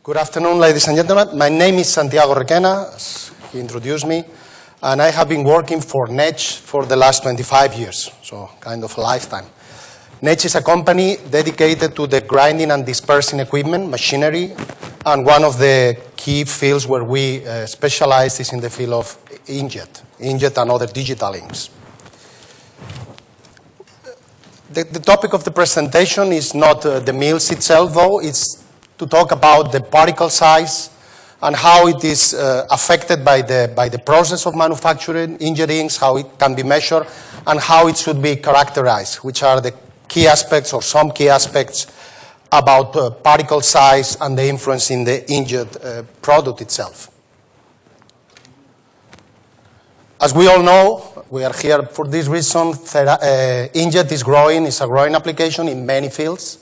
Good afternoon, ladies and gentlemen. My name is Santiago Requena, as he introduced me, and I have been working for Netzsch for the last 25 years, so kind of a lifetime. Netzsch is a company dedicated to the grinding and dispersing equipment, machinery, and one of the key fields where we specialize is in the field of inkjet and other digital inks. The topic of the presentation is not the mills itself, though. It's to talk about the particle size and how it is affected by the process of manufacturing inkjet inks, how it can be measured, and how it should be characterized, which are the key aspects or some key aspects about particle size and the influence in the inkjet product itself. As we all know, we are here for this reason. Inkjet is growing, it's a growing application in many fields.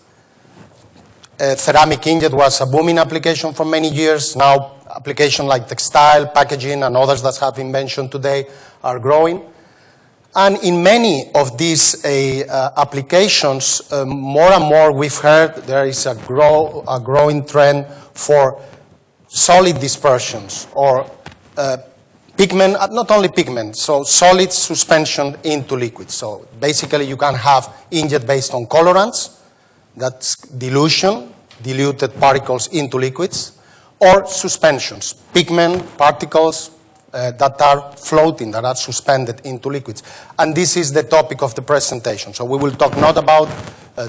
Ceramic inkjet was a booming application for many years. Now applications like textile, packaging, and others that have been mentioned today are growing. And in many of these applications, more and more we've heard there is a growing trend for solid dispersions or pigment, not only pigment, so solid suspension into liquids. So basically you can have inkjet based on colorants, that's dilution, diluted particles into liquids, or suspensions, pigment particles that are floating, that are suspended into liquids. And this is the topic of the presentation. So we will talk not about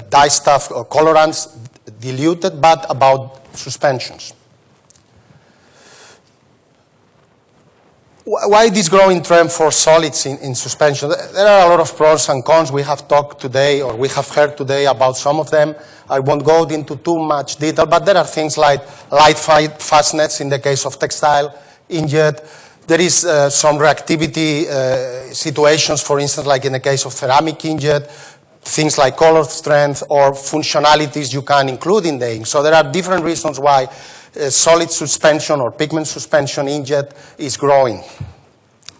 dye stuff or colorants diluted, but about suspensions. Why this growing trend for solids in suspension? There are a lot of pros and cons. We have talked today, or we have heard today about some of them. I won't go into too much detail, but there are things like light fastness in the case of textile inkjet. There is some reactivity situations, for instance, like in the case of ceramic inkjet, things like color strength or functionalities you can include in the ink. So there are different reasons why solid suspension or pigment suspension inkjet is growing.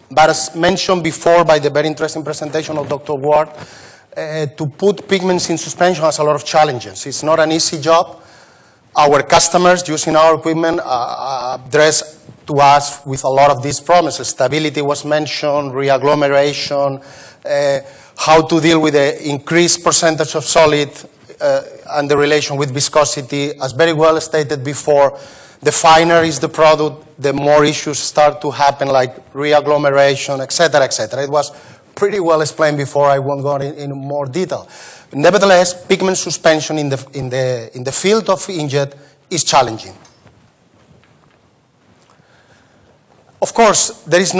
But as mentioned before by the very interesting presentation of Dr. Ward, to put pigments in suspension has a lot of challenges. It's not an easy job. Our customers using our equipment address to us with a lot of these problems. Stability was mentioned, reagglomeration, how to deal with the increased percentage of solid, and the relation with viscosity. As very well stated before, the finer is the product, the more issues start to happen, like reagglomeration, etc., etc. It was pretty well explained before. I won't go in more detail. Nevertheless, pigment suspension in the field of inkjet is challenging. Of course, there is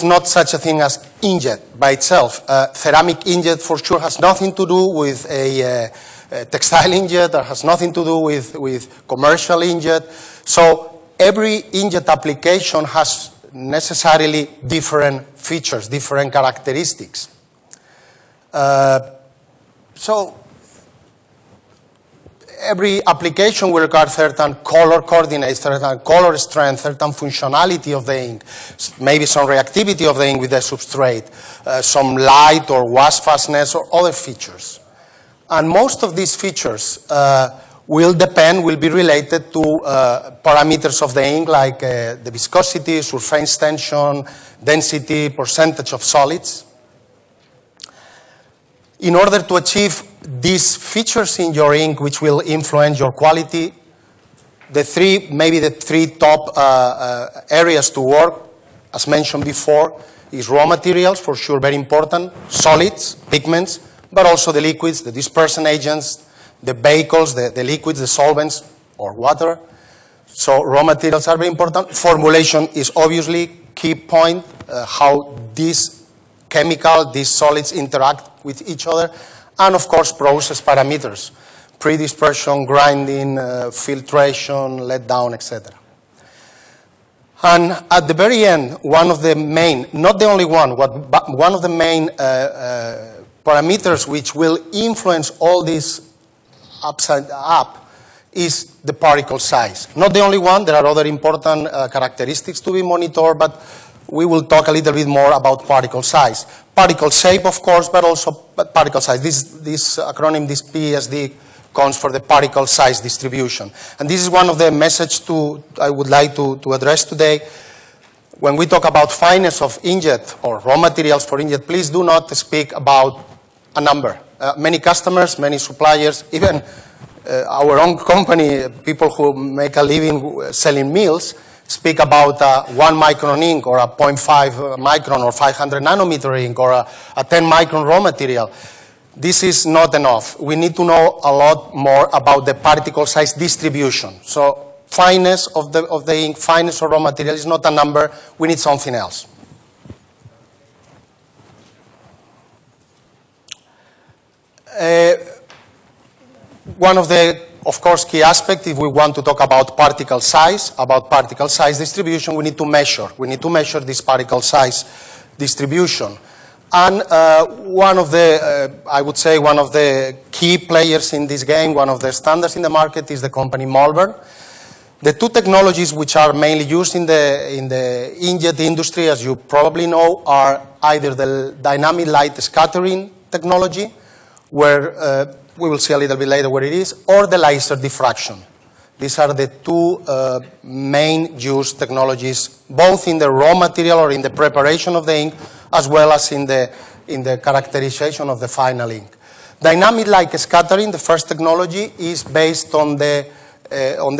not such a thing as inkjet by itself. Ceramic inkjet for sure has nothing to do with a textile inkjet, that has nothing to do with commercial inkjet. So every inkjet application has necessarily different features, different characteristics. So every application will require certain color coordinates, certain color strength, certain functionality of the ink, maybe some reactivity of the ink with the substrate, some light or wash fastness or other features. And most of these features will be related to parameters of the ink, like the viscosity, surface tension, density, percentage of solids. In order to achieve these features in your ink, which will influence your quality, maybe the three top areas to work, as mentioned before, is raw materials, for sure, very important, solids, pigments, but also the liquids, the dispersion agents, the vehicles, the liquids, the solvents, or water. So raw materials are very important. Formulation is obviously key point, how these solids interact with each other. And of course, process parameters, pre-dispersion, grinding, filtration, let down, etc. And at the very end, one of the main, not the only one, but one of the main parameters which will influence all these upside up is the particle size. Not the only one, there are other important characteristics to be monitored, but we will talk a little bit more about particle size. Particle shape, of course, but also particle size. This acronym, this PSD, cons for the particle size distribution. And this is one of the messages I would like to address today. When we talk about fineness of inkjet or raw materials for inkjet, please do not speak about a number. Many customers, many suppliers, even our own company, people who make a living selling meals, speak about 1 micron ink or a 0.5 micron or 500 nanometer ink or a 10 micron raw material. This is not enough. We need to know a lot more about the particle size distribution. So fineness of the ink, fineness of raw material is not a number. We need something else. One of the, of course, key aspects, if we want to talk about particle size distribution, we need to measure. We need to measure this particle size distribution. And one of the, I would say, one of the key players in this game, one of the standards in the market is the company Malvern. The two technologies which are mainly used in the inkjet industry, as you probably know, are either the dynamic light scattering technology, where we will see a little bit later what it is, or the laser diffraction. These are the two main used technologies, both in the raw material or in the preparation of the ink, as well as in the characterization of the final ink. Dynamic light scattering, the first technology, is based on the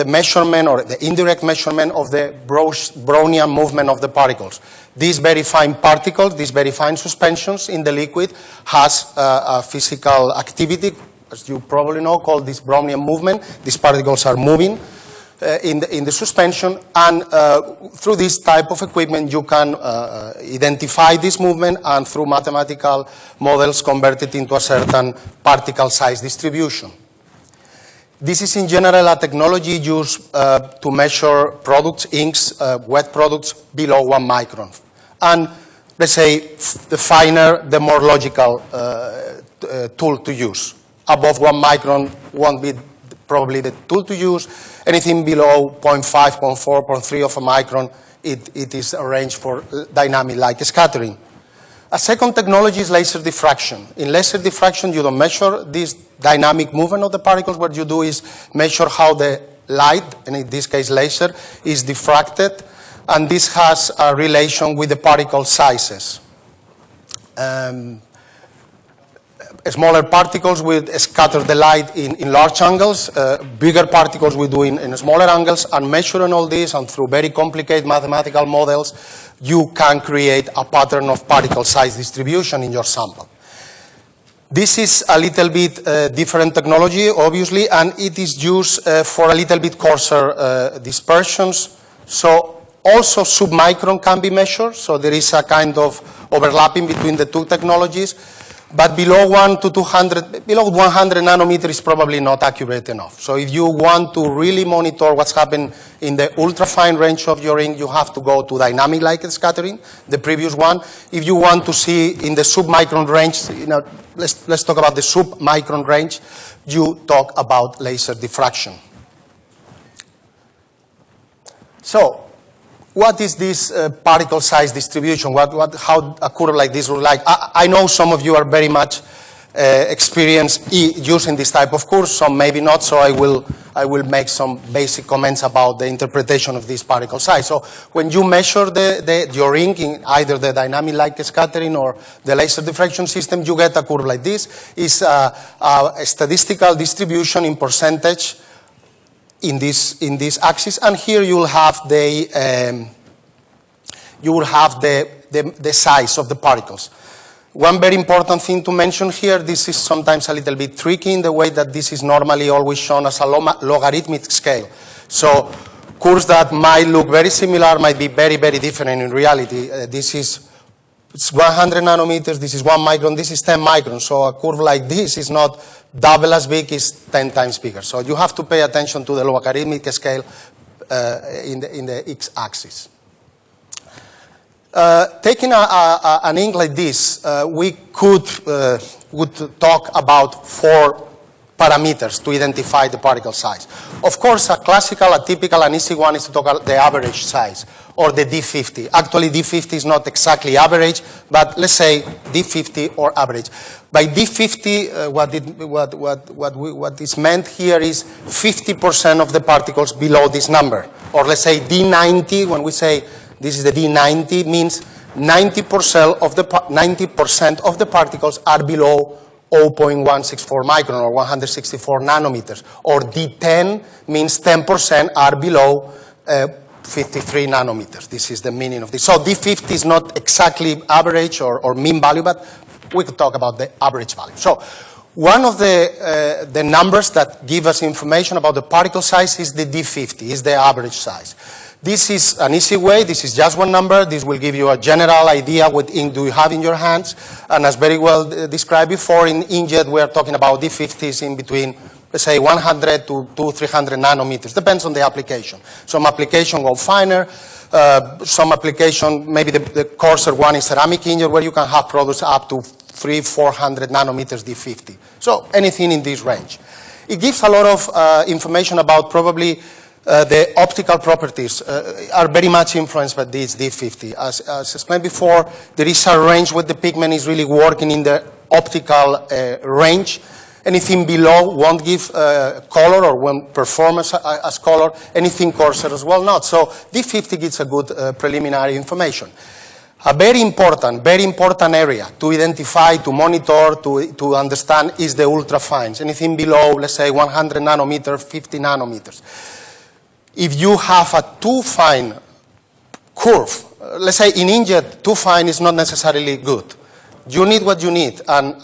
measurement or the indirect measurement of the Brownian movement of the particles. These very fine particles, these very fine suspensions in the liquid has a physical activity, as you probably know, called this Brownian movement. These particles are moving in the suspension, and through this type of equipment you can identify this movement and through mathematical models convert it into a certain particle size distribution. This is in general a technology used to measure products, inks, wet products below 1 micron. And let's say the finer, the more logical tool to use. Above 1 micron won't be probably the tool to use. Anything below 0.5, 0.4, 0.3 of a micron, it is arranged for dynamic light scattering. A second technology is laser diffraction. In laser diffraction, you don't measure this dynamic movement of the particles. What you do is measure how the light, and in this case laser, is diffracted, and this has a relation with the particle sizes. Smaller particles will scatter the light in large angles. Bigger particles we do in smaller angles, and measuring all this, and through very complicated mathematical models, you can create a pattern of particle size distribution in your sample. This is a little bit different technology, obviously, and it is used for a little bit coarser dispersions. So also submicron can be measured, so there is a kind of overlapping between the two technologies. But below 100 nanometers is probably not accurate enough. So if you want to really monitor what's happening in the ultrafine range of your ink, you have to go to dynamic light scattering, the previous one. If you want to see in the submicron range, let's talk about the submicron range, you talk about laser diffraction. So, what is this particle size distribution? How a curve like this would like? I know some of you are very much experienced using this type of curve, some maybe not, so I will make some basic comments about the interpretation of this particle size. So when you measure your ink in either the dynamic light scattering or the laser diffraction system, you get a curve like this. It's a statistical distribution in percentage in this axis, and here you will have the size of the particles. One very important thing to mention here, this is sometimes a little bit tricky in the way that this is normally always shown as a logarithmic scale. So curves that might look very similar might be very, very different in reality. It's 100 nanometers, this is 1 micron, this is 10 microns. So a curve like this is not double as big, it's 10 times bigger. So you have to pay attention to the logarithmic scale in the x-axis. Taking an ink like this, we would talk about 4 parameters to identify the particle size. Of course, a classical, a typical, an easy one is to talk about the average size, or the D50. Actually, D50 is not exactly average, but let's say D50 or average. By D50, what is meant here is 50% of the particles below this number. Or let's say D90, when we say this is the D90, means 90% of the particles are below 0.164 micron or 164 nanometers. Or D10 means 10% are below 53 nanometers. This is the meaning of this. So D50 is not exactly average or mean value, but we could talk about the average value. So one of the numbers that give us information about the particle size is the D50, is the average size. This is an easy way. This is just one number. This will give you a general idea what ink do you have in your hands. And as very well described before, in inkjet we are talking about D50s in between, let's say, 100 to 300 nanometers. Depends on the application. Some application go finer. Some application, maybe the coarser one is ceramic inkjet, where you can have products up to 300-400 nanometers D50. So anything in this range. It gives a lot of information about probably the optical properties are very much influenced by this D50. As explained before, there is a range where the pigment is really working in the optical range. Anything below won't give color or won't perform as color. Anything coarser as well not. So D50 gives a good preliminary information. A very important area to identify, to monitor, to understand is the ultrafines. Anything below, let's say, 100 nanometers, 50 nanometers. If you have a too fine curve, let's say in inkjet, too fine is not necessarily good. You need what you need, and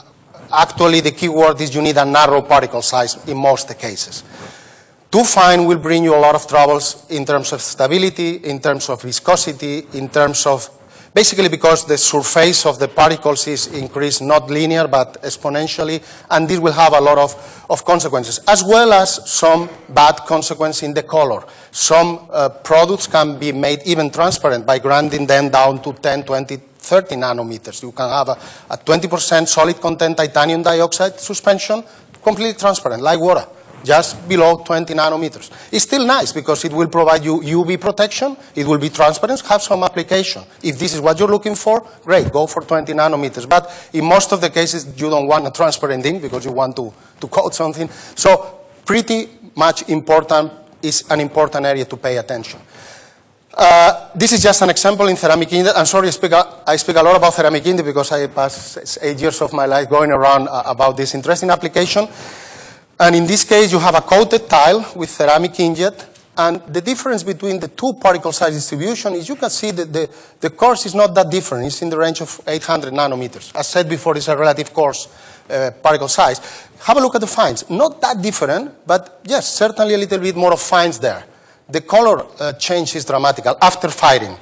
actually the key word is you need a narrow particle size in most cases. Too fine will bring you a lot of troubles in terms of stability, in terms of viscosity, in terms of, basically because the surface of the particles is increased not linear but exponentially, and this will have a lot of consequences, as well as some bad consequences in the color. Some products can be made even transparent by grinding them down to 10, 20, 30 nanometers. You can have a 20% solid content titanium dioxide suspension, completely transparent, like water, just below 20 nanometers. It's still nice because it will provide you UV protection, it will be transparent, have some application. If this is what you're looking for, great, go for 20 nanometers. But in most of the cases, you don't want a transparent ink because you want to coat something. So pretty much important, is an important area to pay attention. This is just an example in ceramic inkjet. I'm sorry, I speak a lot about ceramic inkjet because I passed 8 years of my life going around about this interesting application. And in this case, you have a coated tile with ceramic inkjet. And the difference between the two particle size distribution is you can see that the coarse is not that different. It's in the range of 800 nanometers. As said before, it's a relative coarse particle size. Have a look at the fines. Not that different, but yes, certainly a little bit more of fines there. The color change is dramatic after firing.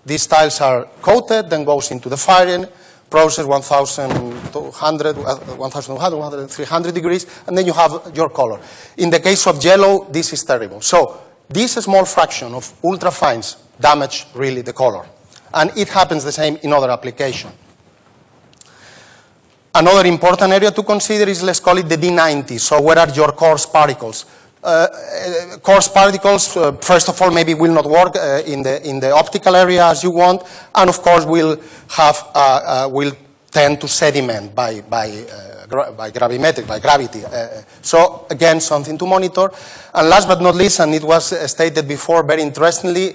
These tiles are coated, then goes into the firing process, 1,200, 300 degrees, and then you have your color. In the case of yellow, this is terrible. So this small fraction of ultrafines damage really the color. And it happens the same in other applications. Another important area to consider is, let's call it the D90. So where are your coarse particles? Coarse particles, first of all, maybe will not work in the optical area as you want, and of course will tend to sediment by gravity. So again, something to monitor. And last but not least, and it was stated before very interestingly,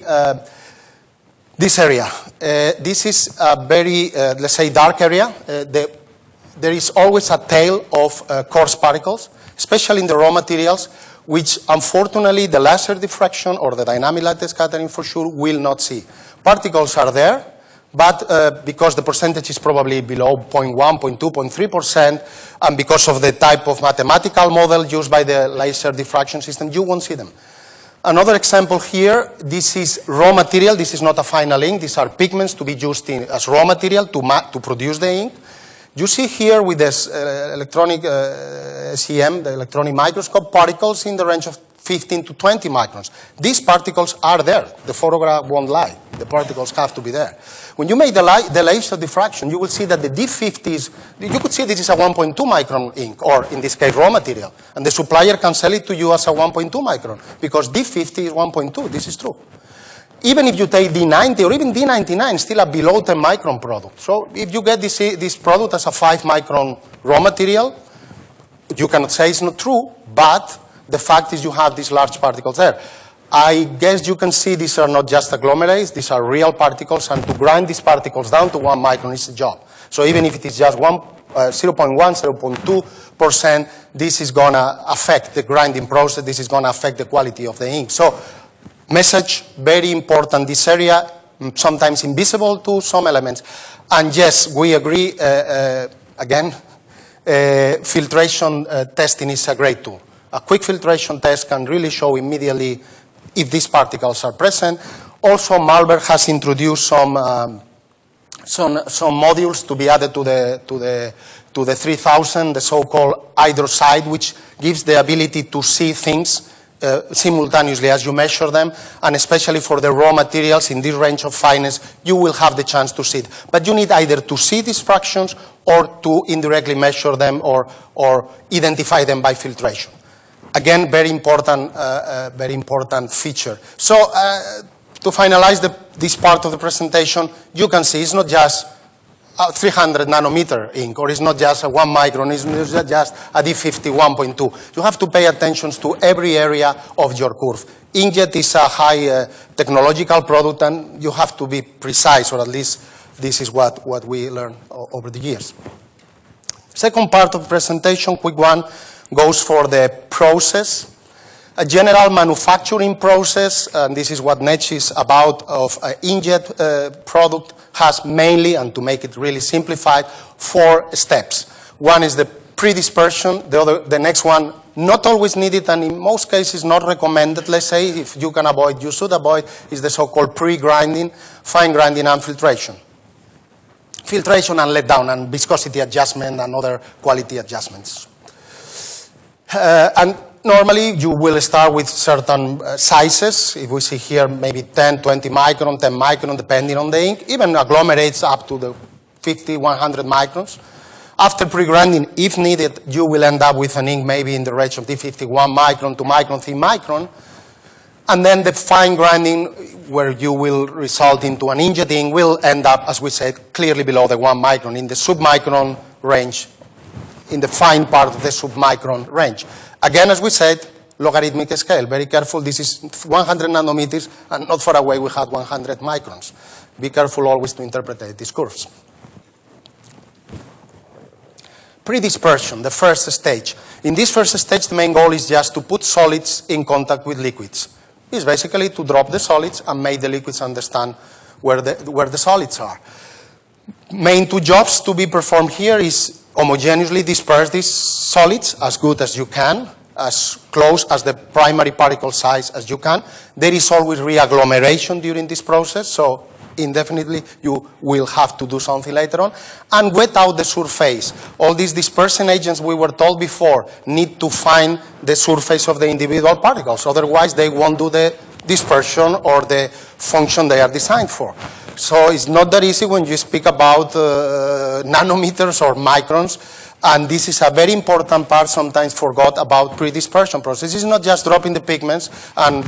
this area. This is a very, let's say, dark area. There is always a tail of coarse particles, especially in the raw materials, which unfortunately the laser diffraction or the dynamic light scattering for sure will not see. Particles are there, but because the percentage is probably below 0.1, 0.2, 0.3%, and because of the type of mathematical model used by the laser diffraction system, you won't see them. Another example here, this is raw material. This is not a final ink. These are pigments to be used as raw material to produce the ink. You see here with this electronic SEM, the electronic microscope, particles in the range of 15 to 20 microns. These particles are there. The photograph won't lie. The particles have to be there. When you make the laser diffraction, you will see that the D50s, you could see this is a 1.2 micron ink, or in this case, raw material. And the supplier can sell it to you as a 1.2 micron, because D50 is 1.2. This is true. Even if you take D90 or even D99, still a below 10 micron product. So if you get this product as a 5 micron raw material, you cannot say it's not true, but the fact is you have these large particles there. I guess you can see these are not just agglomerates, these are real particles, and to grind these particles down to 1 micron is a job. So even if it is just 0.1, 0.2%, this is going to affect the grinding process, this is going to affect the quality of the ink. So message, very important, this area, sometimes invisible to some elements. And yes, we agree, again, filtration testing is a great tool. A quick filtration test can really show immediately if these particles are present. Also, Malvern has introduced some modules to be added to the 3000, the so-called hydroside, which gives the ability to see things simultaneously as you measure them, and especially for the raw materials in this range of fineness, you will have the chance to see it. But you need either to see these fractions or to indirectly measure them or identify them by filtration. Again, very important feature. So to finalize this part of the presentation, you can see it's not just 300 nanometer ink, or it's not just a 1 micron, it's not just a D50 1.2. You have to pay attention to every area of your curve. Inkjet is a high technological product, and you have to be precise, or at least this is what we learned over the years. Second part of the presentation, quick one, goes for the process. A general manufacturing process, and this is what Netzsch is about, of an inkjet product, has mainly, and to make it really simplified, 4 steps. One is the pre-dispersion, the next one not always needed, and in most cases not recommended, let's say, if you can avoid, you should avoid, is the so-called pre-grinding, fine grinding, and filtration. Filtration and let down, and viscosity adjustment, and other quality adjustments. And normally, you will start with certain sizes. If we see here, maybe 10, 20 micron, 10 micron, depending on the ink. Even agglomerates up to the 50, 100 microns. After pre-grinding, if needed, you will end up with an ink maybe in the range of D50, 1 micron, 2 micron, 3 micron. And then the fine grinding, where you will result into an inkjet ink, will end up, as we said, clearly below the 1 micron, in the submicron range, in the fine part of the submicron range. Again, as we said, logarithmic scale. Very careful. This is 100 nanometers, and not far away we had 100 microns. Be careful always to interpret these curves. Pre-dispersion, the first stage. In this first stage, the main goal is just to put solids in contact with liquids. It's basically to drop the solids and make the liquids understand where the solids are. Main 2 jobs to be performed here is homogeneously disperse these solids as good as you can, as close as the primary particle size as you can. There is always re-agglomeration during this process, so indefinitely you will have to do something later on. And wet out the surface. All these dispersing agents we were told before need to find the surface of the individual particles, otherwise they won't do the dispersion or the function they are designed for. So it's not that easy when you speak about nanometers or microns, and this is a very important part sometimes forgot about pre-dispersion process. It's not just dropping the pigments and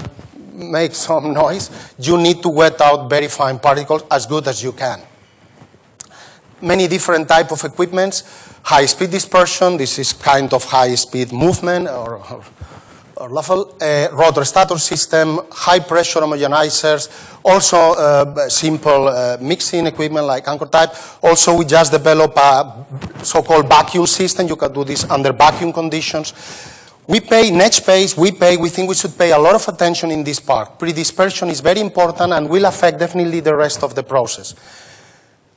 make some noise. You need to wet out very fine particles as good as you can. Many different types of equipments. High-speed dispersion, this is kind of high-speed movement or level, rotor stator system, high-pressure homogenizers, also simple mixing equipment like anchor type. Also, we just developed a so-called vacuum system. You can do this under vacuum conditions. We pay, Netzsch pays, we think we should pay a lot of attention in this part. Pre-dispersion is very important and will affect definitely the rest of the process.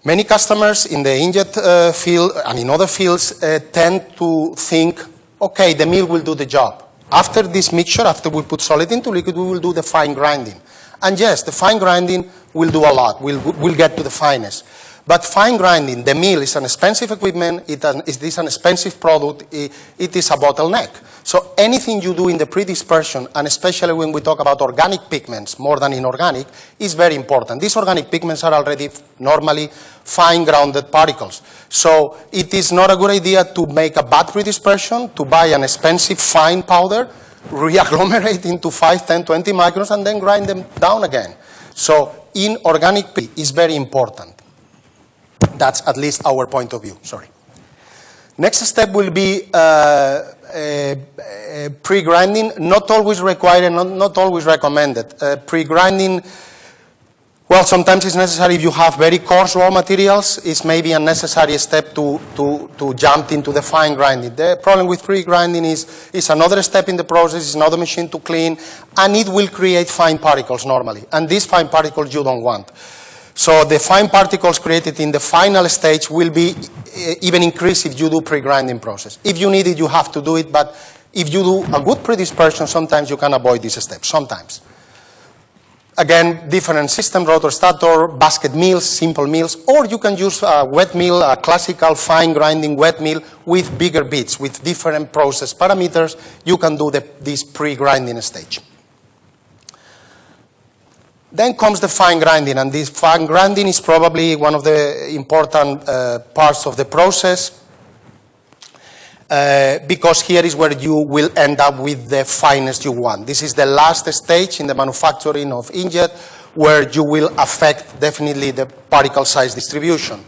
Many customers in the inkjet field and in other fields tend to think, okay, the mill will do the job. After this mixture, after we put solid into liquid, we will do the fine grinding. And yes, the fine grinding will do a lot. We'll get to the finest. But fine grinding, the mill is an expensive equipment. It is an expensive product. It is a bottleneck. So anything you do in the pre-dispersion, and especially when we talk about organic pigments more than inorganic, is very important. These organic pigments are already normally fine grounded particles. So it is not a good idea to make a bad pre-dispersion, to buy an expensive fine powder, re-agglomerate into 5, 10, 20 microns, and then grind them down again. So inorganic P is very important. That's at least our point of view. Sorry. Next step will be pre-grinding, not always required and not always recommended. Pre-grinding, well, sometimes it's necessary if you have very coarse raw materials. It's maybe a necessary step to jump into the fine grinding. The problem with pre-grinding is it's another step in the process, it's another machine to clean, and it will create fine particles normally. And these fine particles you don't want. So the fine particles created in the final stage will be even increased if you do pre-grinding process. If you need it, you have to do it, but if you do a good pre-dispersion, sometimes you can avoid this step, sometimes. Again, different system, rotor stator, basket mills, simple mills, or you can use a wet mill, a classical fine grinding wet mill with bigger bits, with different process parameters. You can do this pre-grinding stage. Then comes the fine grinding, and this fine grinding is probably one of the important parts of the process because here is where you will end up with the finest you want. This is the last stage in the manufacturing of inkjet where you will affect definitely the particle size distribution.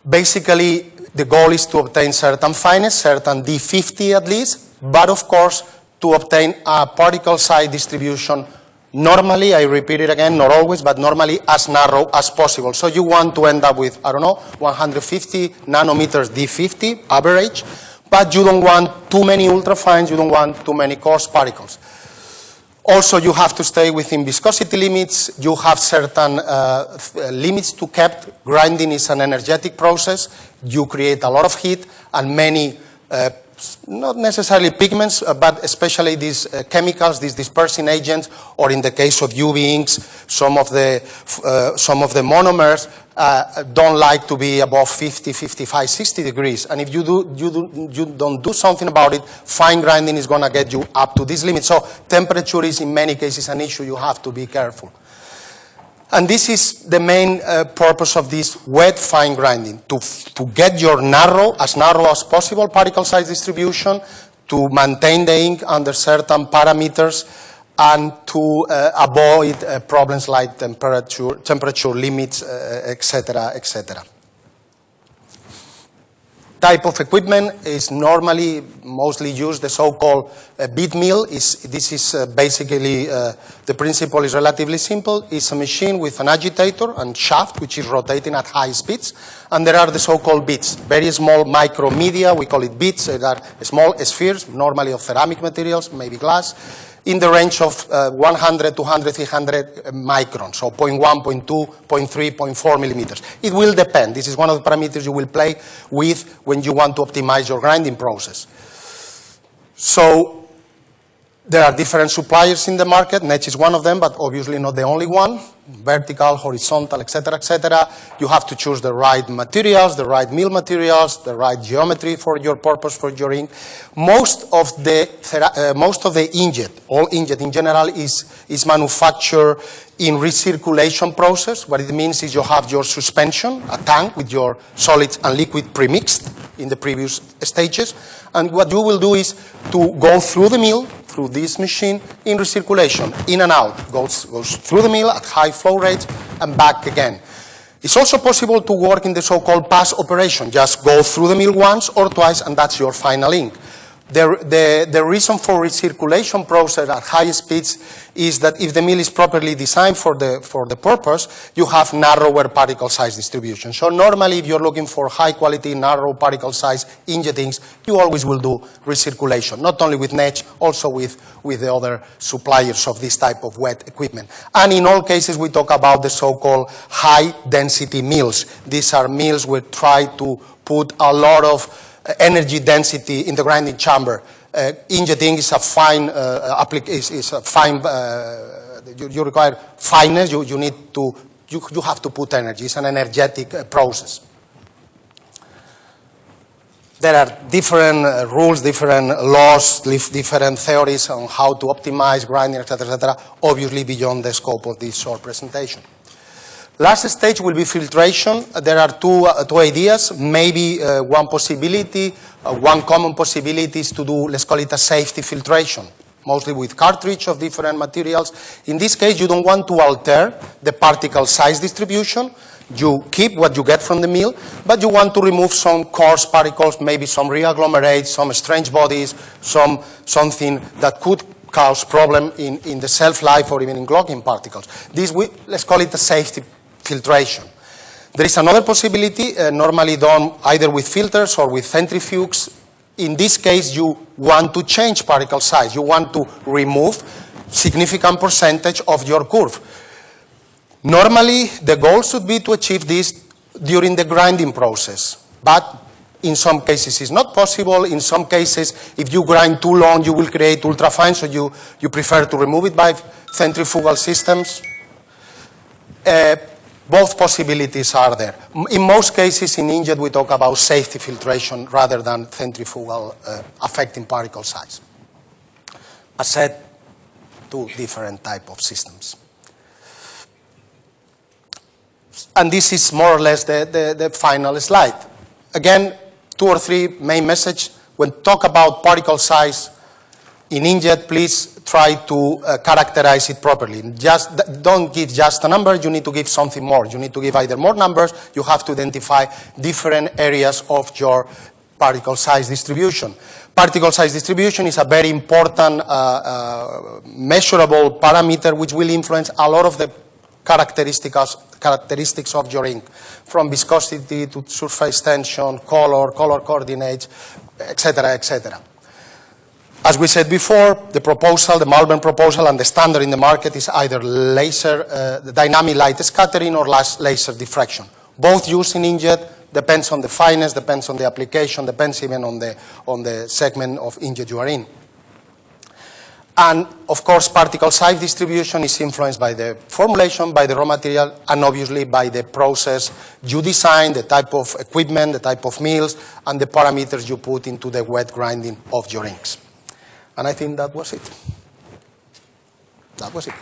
Basically, the goal is to obtain certain fineness, certain D50 at least, but of course to obtain a particle size distribution normally, I repeat it again, not always, but normally as narrow as possible. So you want to end up with, I don't know, 150 nanometers D50 average, but you don't want too many ultrafines, you don't want too many coarse particles. Also, you have to stay within viscosity limits. You have certain limits to keep. Grinding is an energetic process. You create a lot of heat and many not necessarily pigments, but especially these chemicals, these dispersing agents, or in the case of UV inks, some of the monomers don't like to be above 50, 55, 60 degrees. And if you don't do something about it, fine grinding is going to get you up to this limit. So temperature is in many cases an issue. You have to be careful. And this is the main purpose of this wet fine grinding, to get your as narrow as possible particle size distribution, to maintain the ink under certain parameters, and to avoid problems like temperature limits, etc., etc. Type of equipment is normally mostly used, the so-called bead mill. This is basically, the principle is relatively simple. It's a machine with an agitator and shaft, which is rotating at high speeds. And there are the so-called beads, very small micromedia, we call it beads. They are small spheres, normally of ceramic materials, maybe glass, in the range of 100, 200, 300 microns, so 0.1, 0.2, 0.3, 0.4 millimeters. It will depend. This is one of the parameters you will play with when you want to optimize your grinding process. So there are different suppliers in the market. Netzsch is one of them, but obviously not the only one. Vertical, horizontal, etc., etc. You have to choose the right materials, the right mill materials, the right geometry for your purpose, for your ink. Most of the inkjet, all inkjet in general, is manufactured in recirculation process. What it means is you have your suspension, a tank with your solids and liquid premixed in the previous stages. And what you will do is to go through the mill, through this machine, in recirculation, in and out. Goes through the mill at high flow rates and back again. It's also possible to work in the so-called pass operation. Just go through the mill once or twice, and that's your final ink. The reason for recirculation process at high speeds is that if the mill is properly designed for the purpose, you have narrower particle size distribution. So normally, if you're looking for high quality, narrow particle size inkjet inks, you always will do recirculation, not only with Netzsch, also with the other suppliers of this type of wet equipment. And in all cases, we talk about the so-called high density mills. These are mills where try to put a lot of energy density in the grinding chamber. Inkjet ink is a fine you require fineness. You have to put energy. It's an energetic process. There are different rules, different laws, different theories on how to optimize grinding, etc., obviously beyond the scope of this short presentation. Last stage will be filtration. There are two ideas. Maybe one possibility, one common possibility is to do, let's call it a safety filtration, mostly with cartridge of different materials. In this case, you don't want to alter the particle size distribution. You keep what you get from the mill, but you want to remove some coarse particles, maybe some reagglomerates, some strange bodies, something that could cause problem in the shelf life or even in clogging particles. This, let's call it a safety filtration. There is another possibility, normally done either with filters or with centrifuges. In this case, you want to change particle size. You want to remove significant percentage of your curve. Normally, the goal should be to achieve this during the grinding process, but in some cases it's not possible. In some cases, if you grind too long, you will create ultrafine, so you prefer to remove it by centrifugal systems. Both possibilities are there. In most cases, in Inkjet, we talk about safety filtration rather than centrifugal affecting particle size. As said, two different types of systems. And this is more or less the final slide. Again, 2 or 3 main messages. When talk about particle size in Inkjet, please try to characterize it properly. Just don't give just a number. You need to give something more. You need to give either more numbers. You have to identify different areas of your particle size distribution. Particle size distribution is a very important measurable parameter which will influence a lot of the characteristics of your ink, from viscosity to surface tension, color coordinates, etc., etc. As we said before, the proposal, the Malvern proposal, and the standard in the market is either laser, dynamic light scattering or laser diffraction. Both used in Inkjet, depends on the fineness, depends on the application, depends even on the segment of Inkjet you are in. And of course, particle size distribution is influenced by the formulation, by the raw material, and obviously by the process you design, the type of equipment, the type of mills, and the parameters you put into the wet grinding of your inks. And I think that was it. That was it.